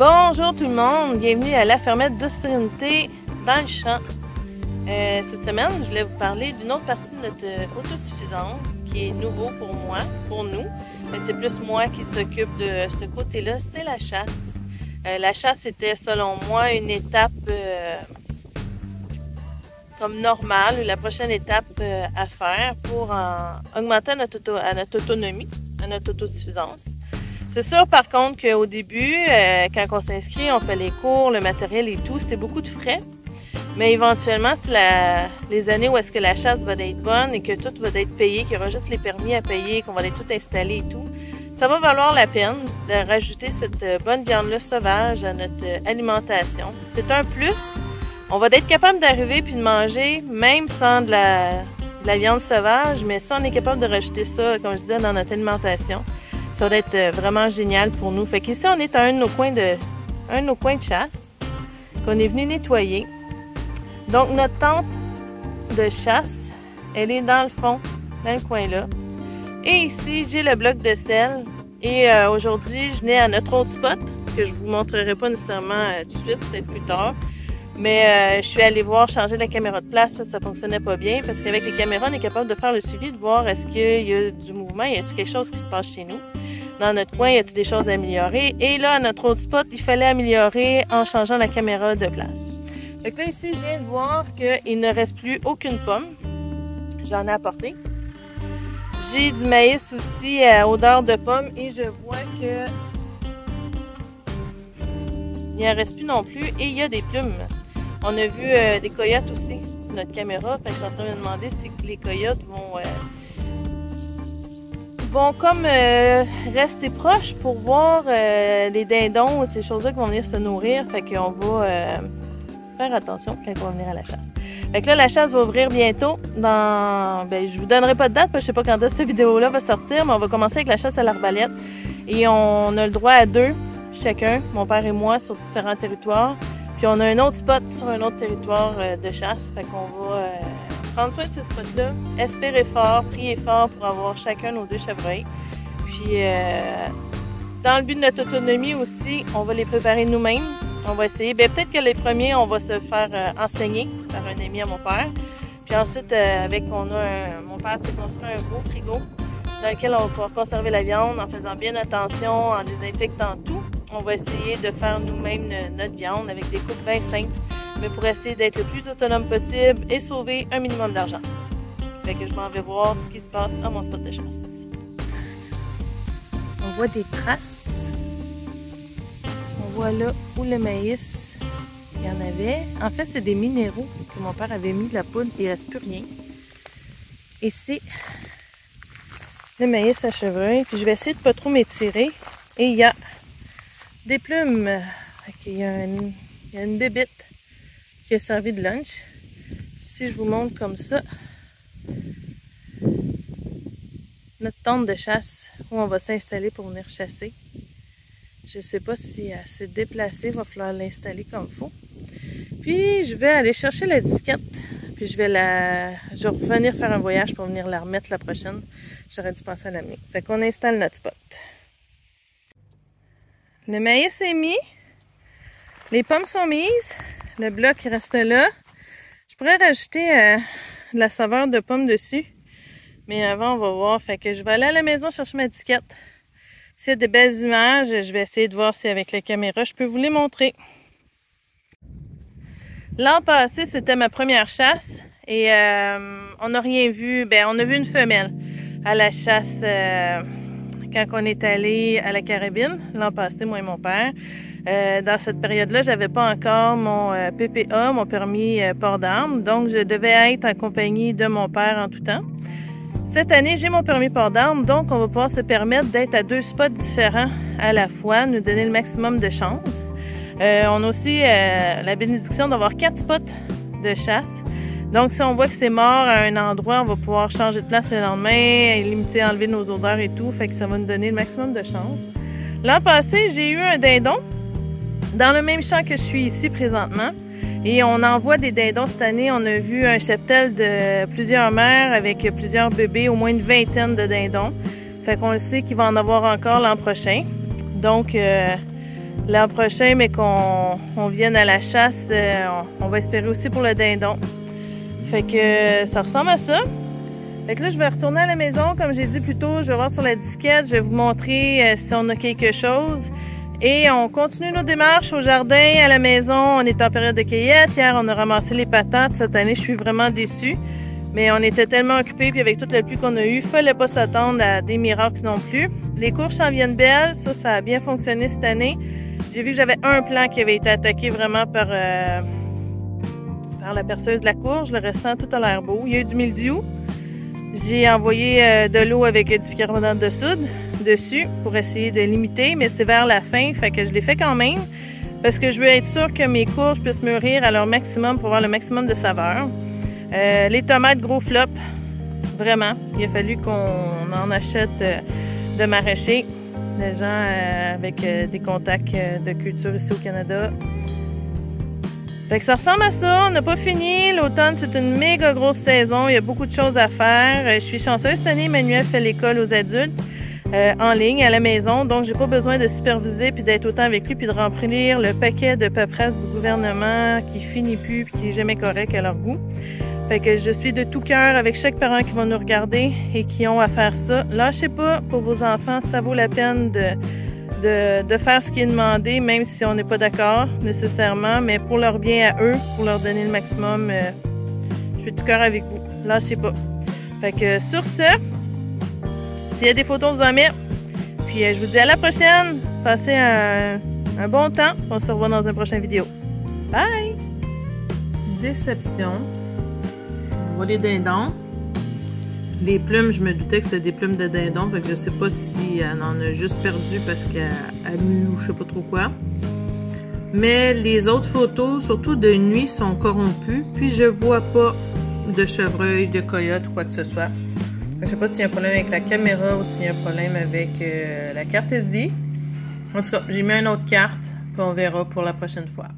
Bonjour tout le monde, bienvenue à la fermette d'Austrinité dans le champ. Cette semaine, je voulais vous parler d'une autre partie de notre autosuffisance qui est nouveau pour moi, pour nous. C'est plus moi qui s'occupe de ce côté-là, c'est la chasse. La chasse était selon moi une étape comme normale, la prochaine étape à faire pour augmenter notre autonomie, notre autosuffisance. C'est sûr par contre qu'au début, quand on s'inscrit, on fait les cours, le matériel et tout, c'est beaucoup de frais. Mais éventuellement, si les années où est-ce que la chasse va être bonne et que tout va être payé, qu'il y aura juste les permis à payer, qu'on va être tout installé et tout, ça va valoir la peine de rajouter cette bonne viande-là sauvage à notre alimentation. C'est un plus. On va être capable d'arriver puis de manger même sans de la viande sauvage, mais si on est capable de rajouter ça, comme je disais, dans notre alimentation, ça va être vraiment génial pour nous. Fait qu'ici, on est à un de nos coins de chasse qu'on est venu nettoyer. Donc, notre tente de chasse, elle est dans le fond, dans le coin là. Et ici, j'ai le bloc de sel. Et aujourd'hui, je venais à notre autre spot, que je vous montrerai pas nécessairement tout de suite, peut-être plus tard. Mais je suis allée voir changer la caméra de place parce que ça fonctionnait pas bien. Parce qu'avec les caméras, on est capable de faire le suivi, de voir est-ce qu'il y a du mouvement, y a-t-il quelque chose qui se passe chez nous. Dans notre coin, y a-t-il des choses à améliorer. Et là, à notre autre spot, il fallait améliorer en changeant la caméra de place. Donc là, ici, je viens de voir qu'il ne reste plus aucune pomme. J'en ai apporté. J'ai du maïs aussi à odeur de pomme et je vois que il n'en reste plus non plus et il y a des plumes. On a vu des coyotes aussi sur notre caméra. Fait que je suis en train de me demander si les coyotes vont comme rester proches pour voir les dindons, ces choses-là qui vont venir se nourrir. Fait qu'on va faire attention quand on va venir à la chasse. Fait que là, la chasse va ouvrir bientôt dans... je vous donnerai pas de date parce que je sais pas quand cette vidéo-là va sortir, mais on va commencer avec la chasse à l'arbalète. Et on a le droit à 2 chacun, mon père et moi, sur différents territoires. Puis on a un autre spot sur un autre territoire de chasse. Fait qu'on va prendre soin de ces spots-là, espérer fort, prier fort pour avoir chacun nos 2 chevreuils. Puis dans le but de notre autonomie aussi, on va les préparer nous-mêmes. On va essayer. Peut-être que les premiers, on va se faire enseigner par un ami à mon père. Puis ensuite, mon père s'est construit un gros frigo dans lequel on va pouvoir conserver la viande en faisant bien attention, en désinfectant tout. On va essayer de faire nous-mêmes notre viande avec des coupes bien simples, mais pour essayer d'être le plus autonome possible et sauver un minimum d'argent. Fait que je m'en vais voir ce qui se passe à mon spot de chasse. On voit des traces. On voit là où le maïs, il y en avait. En fait, c'est des minéraux que mon père avait mis de la poudre. Il ne reste plus rien. Et c'est le maïs à chevreuil. Puis je vais essayer de ne pas trop m'étirer. Et il y a des plumes. Il y a une bébite qui a servi de lunch. Si je vous montre comme ça, notre tente de chasse où on va s'installer pour venir chasser. Je ne sais pas si elle s'est déplacée, il va falloir l'installer comme il faut. Puis je vais aller chercher la disquette. Puis je vais revenir faire un voyage pour venir la remettre la prochaine. J'aurais dû penser à l'amener. Fait qu'on installe notre spot. Le maïs est mis. Les pommes sont mises. Le bloc reste là. Je pourrais rajouter de la saveur de pomme dessus. Mais avant, on va voir. Fait que je vais aller à la maison chercher ma disquette. S'il y a des belles images, je vais essayer de voir si avec la caméra, je peux vous les montrer. L'an passé, c'était ma première chasse et on n'a rien vu. On a vu une femelle à la chasse quand on est allé à la Carabine l'an passé, moi et mon père. Dans cette période-là, j'avais pas encore mon PPA, mon permis port d'armes, donc je devais être en compagnie de mon père en tout temps. Cette année, j'ai mon permis port d'armes, donc on va pouvoir se permettre d'être à 2 spots différents à la fois, nous donner le maximum de chance. On a aussi la bénédiction d'avoir 4 spots de chasse. Donc, si on voit que c'est mort à un endroit, on va pouvoir changer de place le lendemain, et limiter, enlever nos odeurs et tout, fait que ça va nous donner le maximum de chance. L'an passé, j'ai eu un dindon dans le même champ que je suis ici présentement. Et on envoie des dindons cette année. On a vu un cheptel de plusieurs mères avec plusieurs bébés, au moins une vingtaine de dindons. Fait qu'on le sait qu'il va en avoir encore l'an prochain. Donc, l'an prochain, mais qu'on vienne à la chasse, on va espérer aussi pour le dindon. Fait que ça ressemble à ça. Fait que là, je vais retourner à la maison, comme j'ai dit plus tôt, je vais voir sur la disquette, je vais vous montrer si on a quelque chose. Et on continue nos démarches au jardin, à la maison. On est en période de cueillette. Hier, on a ramassé les patates. Cette année, je suis vraiment déçue. Mais on était tellement occupés, puis avec toute la pluie qu'on a eue, fallait pas s'attendre à des miracles non plus. Les courges s'en viennent belles. Ça a bien fonctionné cette année. J'ai vu que j'avais un plant qui avait été attaqué vraiment par la perceuse de la courge. Le restant, tout a l'air beau. Il y a eu du mildiou. J'ai envoyé de l'eau avec du bicarbonate de soude dessus pour essayer de limiter, mais c'est vers la fin, fait que je l'ai fait quand même parce que je veux être sûre que mes courges puissent mûrir à leur maximum pour avoir le maximum de saveur. Les tomates gros flop, vraiment. Il a fallu qu'on en achète de maraîchers, des gens avec des contacts de culture ici au Canada. Fait que ça ressemble à ça, on n'a pas fini. L'automne, c'est une méga grosse saison, il y a beaucoup de choses à faire. Je suis chanceuse cette année, Emmanuel fait l'école aux adultes en ligne à la maison, donc j'ai pas besoin de superviser puis d'être autant avec lui puis de remplir le paquet de paperasse du gouvernement qui finit plus puis qui est jamais correct à leur goût. Fait que je suis de tout cœur avec chaque parent qui va nous regarder et qui ont à faire ça. Lâchez pas pour vos enfants, ça vaut la peine de faire ce qui est demandé, même si on n'est pas d'accord nécessairement, mais pour leur bien à eux, pour leur donner le maximum, je suis de tout cœur avec vous. Lâchez pas. Fait que sur ce, s'il y a des photos, vous en mettez. Puis je vous dis à la prochaine. Passez un bon temps. On se revoit dans une prochaine vidéo. Bye! Déception. On voit les dindons. Les plumes, je me doutais que c'était des plumes de dindon. Fait que je sais pas si elle en a juste perdu parce qu'elle mue ou je sais pas trop quoi. Mais les autres photos, surtout de nuit, sont corrompues. Puis je vois pas de chevreuil, de coyote ou quoi que ce soit. Je sais pas s'il y a un problème avec la caméra ou s'il y a un problème avec la carte SD. En tout cas, j'ai mis une autre carte, puis on verra pour la prochaine fois.